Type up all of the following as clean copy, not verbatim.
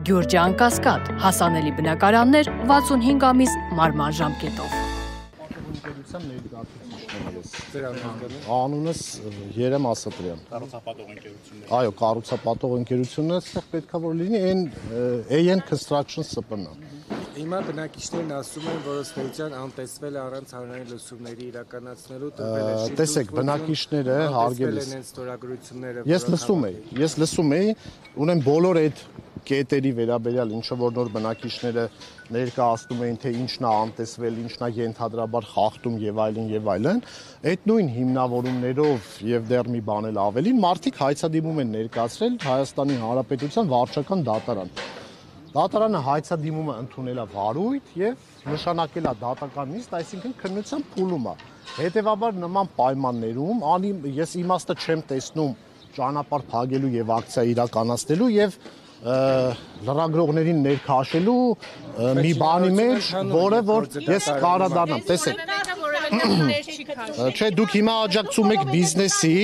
Գյուրջան Կասկադ, հասանելի բնակարաններ 65 ամիս մարման ժամկետով։ Անունս Երեմ Ասատրյան։ Կառուցապատող ընկերություններ։ Այո, կառուցապատող ընկերությունն է, այստեղ պետք է որ լինի AN Construction ՍՊԸ։ Հիմա բնակիչներն ասում են, որ ըստ էության անտեսվել է առանց հանրային լսումների իրականացնելու տվել է։ Տեսեք, բնակիչները հարգելիս։ Ես լսում եի, ունեմ բոլոր այդ կետերի վերաբերյալ ինչը որ նոր բնակիչները ներկայացնում էին, թե ինչն է անտեսվել, ինչն է ենթադրաբար խախտում եւ այլն, այդ նույն հիմնավորումներով եւ դեռ մի բան էլ ավելին մարդիկ հայցադիմում են ներկայացրել Հայաստանի Հանրապետության վարչական դատարան։ Դատարանը հայցադիմումը ընդունել է վարույթ եւ նշանակել է դատական նիստ, այսինքն քննության փուլում է։ Հետևաբար նման պայմաններում ես իմաստը չեմ տեսնում ճանապարհ փակելու եւ ակցիա իրականացնելու եւ լրագրողներին ներքաշելու մի բանի մեջ, որը որ ես կարադառնամ, տեսեք։ Չէ, դուք հիմա աջակցում եք բիզնեսի,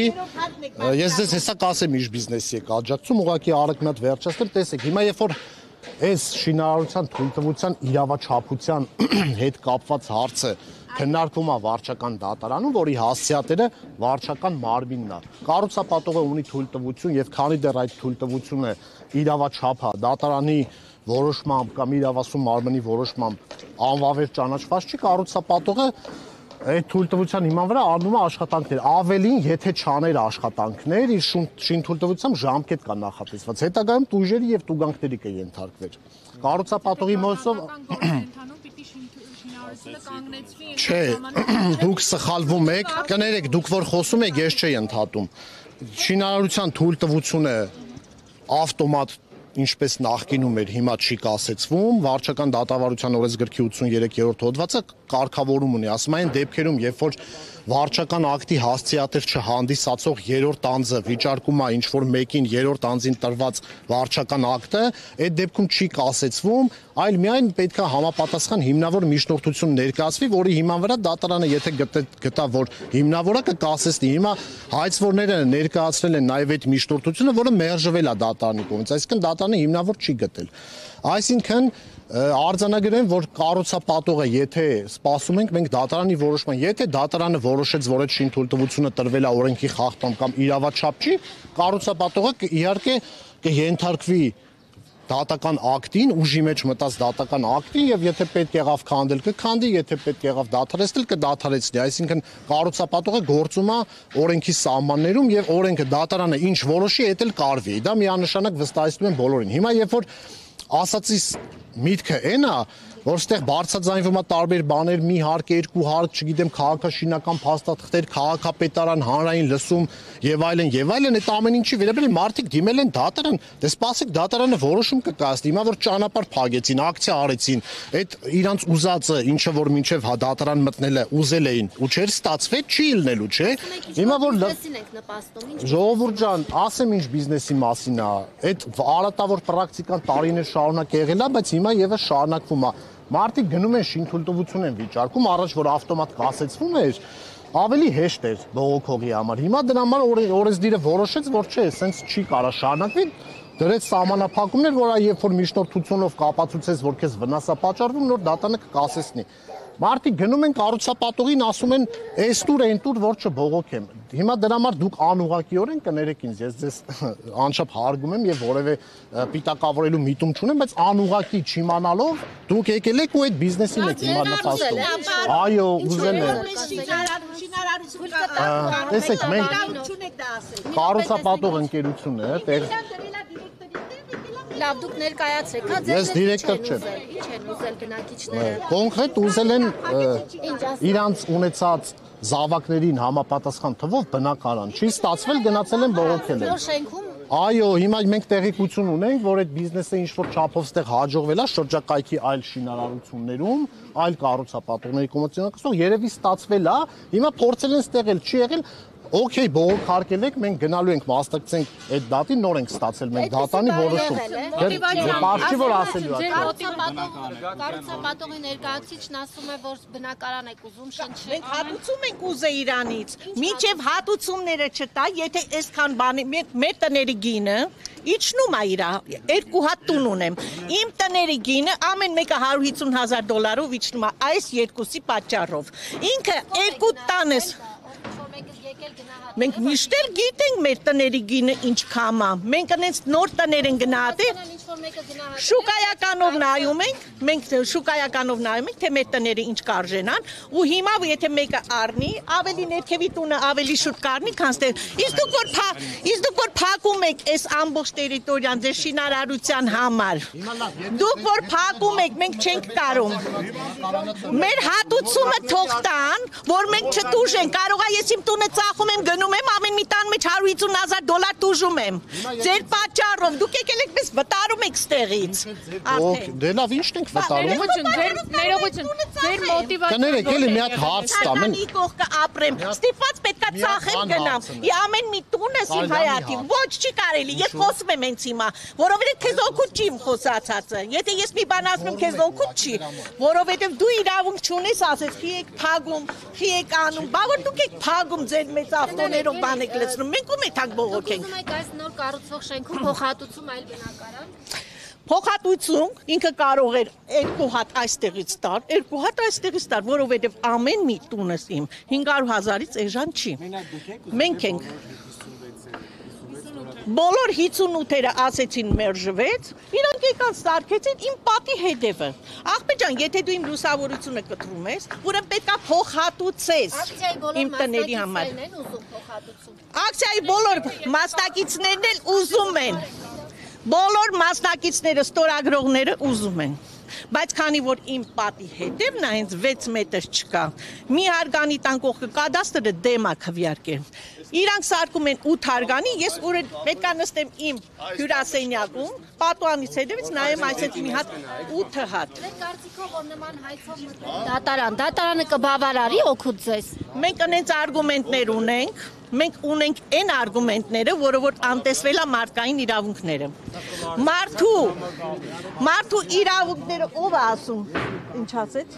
ես ձեզ հեսա կասեմ ինչ բիզնեսի եք աջակցում, ուղղակի արագնատ վերջացնեմ, տեսեք, հիմա երբ որ այս շինարարության թույլտվության իրավաչափության հետ կապված հարցը քննարկվում է վարչական դատարանում, որի հասցեատերը վարչական մարմինն է։ Կառուցապատողը ունի թույլտվություն եւ քանի դեռ այդ թույլտվությունը իրավաչափը դատարանի որոշմամբ կամ իրավասու մարմնի որոշմամբ անվավեր ճանաչված չի, կառուցապատողը այդ թույլտվության հիման վրա առնում է աշխատանքներ, ավելին եթե չաներ աշխատանքներ, իր շինթույլտվությամբ ժամկետ կա նախատեսված, հետագայում տույժերի եւ տուգանքների կենթարկվեր։ Կառուցապատողի մոսով Չէ, դուք սխալվում եք, կներեք, դուք որ խոսում եք, ես չի ընդհատում։ Շինարարության թույլտվությունը ավտոմատ ինչպես նախկինում էր, հիմա չի կասեցվում, վարչական դատավարության օրենսգրքի 83-րդ հոդվածը կարգավորում ունի, ասում այն դեպքերում, երբ որ վարչական ակտի հասցեատեր չհանդիսացող երրորդ անձը վիճարկում է ինչ-որ մեկին երրորդ անձին տրված վարչական ակտը, այդ դեպքում չի կասեցվում, այլ միայն պետք է համապատասխան հիմնավոր միջնորդություն ներկայացվի, որի հիման վրա դատարանը եթե գտա, որ հիմնավորը կկասեցնի, հիմա հայցվորները ներկայացրել են նաև այդ միջնորդությունը, որը մերժվել է դատարանի կողմից, այսինքն դատարանը հիմնավոր չի գտել։ Այսինքն արձանագրեն, որ կառուցապատողը, եթե սպասում ենք մենք դատարանի որոշման, եթե դատարանը որոշեց, որ այդ շինթույլտվությունը տրվել է օրենքի խախտում կամ իրավաչափ չի, կառուցապատողը իհարկե կենթարկվի դատական ակտին, ուժի մեջ մտած դատական ակտին եւ եթե պետք եղավ քանդել կքանդի, եթե պետք եղավ դադարեցնել կդադարեցնի, այսինքն կառուցապատողը գործում է օրենքի սահմաններում եւ օրենքը դատարանը ինչ որոշի, դա էլ կարվի։ Դա միանշանակ վստահեցնում են բոլորին։ Հիմա երբ որ ասացիս միտքը այն է, որ ստեղ բարձրաձայնվում է տարբեր բաներ, մի հարկ, երկու հարկ, չգիտեմ, քաղաքաշինական փաստաթղթեր, քաղաքապետարան, հանրային լսում եւ այլն, այդ ամեն ինչի վերաբերյալ մարդիկ դիմել են դատարան, դե սպասեք դատարանը որոշում կկայացնի, հիմա որ ճանապարհ փակեցին, ակցիա արեցին, այդ իրանց ուզածը, ինչը որ մինչեւ դատարան մտնելը ուզել էին, ու չէր ստացվել, չի ելնելու, չէ։ Հիմա որ ժողովուրդ ջան, ասեմ ինչ բիզնեսի մասին է, այդ արատավոր պրակտիկան տարիներ շարունակ եղել է, բայց հիմա եւս շարունակվում է։ Մարդիկ գնում են շինթույլտվություն են վիճարկում, առաջ որ ավտոմատ կասեցվում էր, ավելի հեշտ էր բողոքողի համար։ Հիմա դրա համար օրենսդիրը որոշեց, որ չէ, սենց չի կարա շարունակվի, դրեց սահմանափակումներ, որ երբ որ միջնորդությունով կապացուցես, որ քեզ վնաս է պատճառվում, նոր դատանը կկասեցնի։ Մարդիկ գնում են կառուցապատողին, ասում են, «Էս տուր, այն տուր, որ չբողոքեմ»։ Հիմա դրա համար դուք անուղղակիորեն կներեք ինձ, ես ձեզ անչափ հարգում եմ եւ որևէ պիտակավորելու միտում չունեմ, բայց անուղղակի չիմանալով դուք եկել եք ու այդ բիզնեսին եք հիմա նպաստում։ Այո, ուզել եմ։ Տեսեք, մենք կառուցապատող ընկերությունը տեղ Լավ, դուք ներկայացրեք, հա, ես դիրեկտոր չեմ։ Ինչ են ուզել բնակիչները։ Կոնկրետ ուզել են իրանց ունեցած զավակներին համապատասխան թվով բնակարան։ Չի ստացվել, գնացել են բողոքել են։ Նոր շենքում Այո, հիմա մենք տեղեկություն ունենք, որ այդ բիզնեսը ինչ-որ չափով ստեղ հաջողվել է շրջակայքի այլ շինարարություններում, այլ կառուցապատողների կոմերցիոն կոստով երևի ստացվել է, հիմա փորձել են ստեղել, չի եղել, Okay, բողոքարկել եք, մենք գնալու ենք մասնակցենք այդ դատին, նոր ենք ստացել մենք դատանի որոշում։ Պարզի որ ասելու է։ Կառուցապատողի ներկայացուցիչն ասում է, որ բնակարան եք ուզում շնչել։ Մենք հատուցում ենք ուզե Իրանից։ Մինչև հատուցումները չտա, եթե այսքան բանի մեր տների գինը իջնում է իրա, 2 հատ տուն ունեմ։ Իմ տների գինը ամեն մեկը $150,000-ով իջնում է այս երկուսի պատճառով։ Ինքը 2 տանես Մենք միշտ էլ գիտենք մեր տների գինը ինչքան է։ Մենք այնց նոր տներ են գնահատել։ Շուկայականով նայում ենք, մենք շուկայականով նայում ենք, թե մեր տները ինչ կարժենան, ու հիմա եթե մեկը առնի, ավելի ներքևի տունը ավելի շուտ կառնի, քան ստեղ։ Իսկ դուք որ փակում եք այս ամբողջ տերիտորիան ձեր շինարարության համար։ Դուք որ փակում եք, մենք չենք կարող։ Մեր հատուցումը թող տան, որ մենք չտուժենք։ Կարող է ես իմ տունը ծախում եմ գնում եմ ամեն մի տան մեջ $150,000 տուժում եմ։ Ձեր պատճառով դուք եկել եք մեզ վտարում եք ստեղից։ Դե լավ, ի՞նչ ենք վտարում։ Ներողություն, ձեր մոտիվացիան։ Կներեք, էլի մի հատ հարց տամ։ Կողքը ապրեմ։ Ստիպված պետքա ծախեմ գնամ։ Ի ամեն մի տունս իմ հայատի։ Ոչ, չի կարելի։ Ես խոսում եմ հենց հիմա, որովհետև քեզ օգուտ չի իմ խոսածածը։ Եթե ես մի բան ասում եմ, քեզ օգուտ չի, որովհետև դու իրավունք չունես ասես, խի եք փագում, խի եք անում, բա որ դուք եք փագում ձեր մեծ ավտոներով բան եք լցնում, մենք ում եք բողոքենք։ Ուզում եք այս նոր կառուցվող շենքում փոխհատուցում այլ բնակարան։ Փոխհատուցում ինքը կարող էր 2 հատ այստեղից տար, 2 հատ այստեղից տար, որովհետև ամեն մի տունս իմ 500,000-ից էժան չի։ Մենք ենք բոլոր 58-երը ասեցին մերժվեց, իրանք եկան սարքեցին իմ պատի հետևը։ Աղբե ջան, եթե դու իմ լուսավորությունը կտրում ես, ուրեմն պետքա փոխհատուցես իմ տների համար։ Ակցիայի բոլոր մասնակիցներն էլ ուզում են։ Բոլոր մասնակիցները, ստորագրողները ուզում են։ Բայց քանի որ իմ պատի հետևն է հենց 6 մետր չկա, մի հարգանի տան կողքը կադաստրը դեմ է քվեարկել։ Իրանք սարքում են 8 հարգանի, ես պետքա նստեմ իմ հյուրասենյակում, պատուանից հետևից նայեմ այսպես մի հատ 8 հատ։ Ձեր կարծիքով որ նման հայցով մտնեն դատարանը կբավարարի օգուտ ձեզ։ Մենք այնց արգումենտներ ունենք, մենք ունենք այն արգումենտները, որը որ անտեսվել է մարդկային իրավունքները։ Մարդու իրավունքները ով է ասում, ինչ ասեց։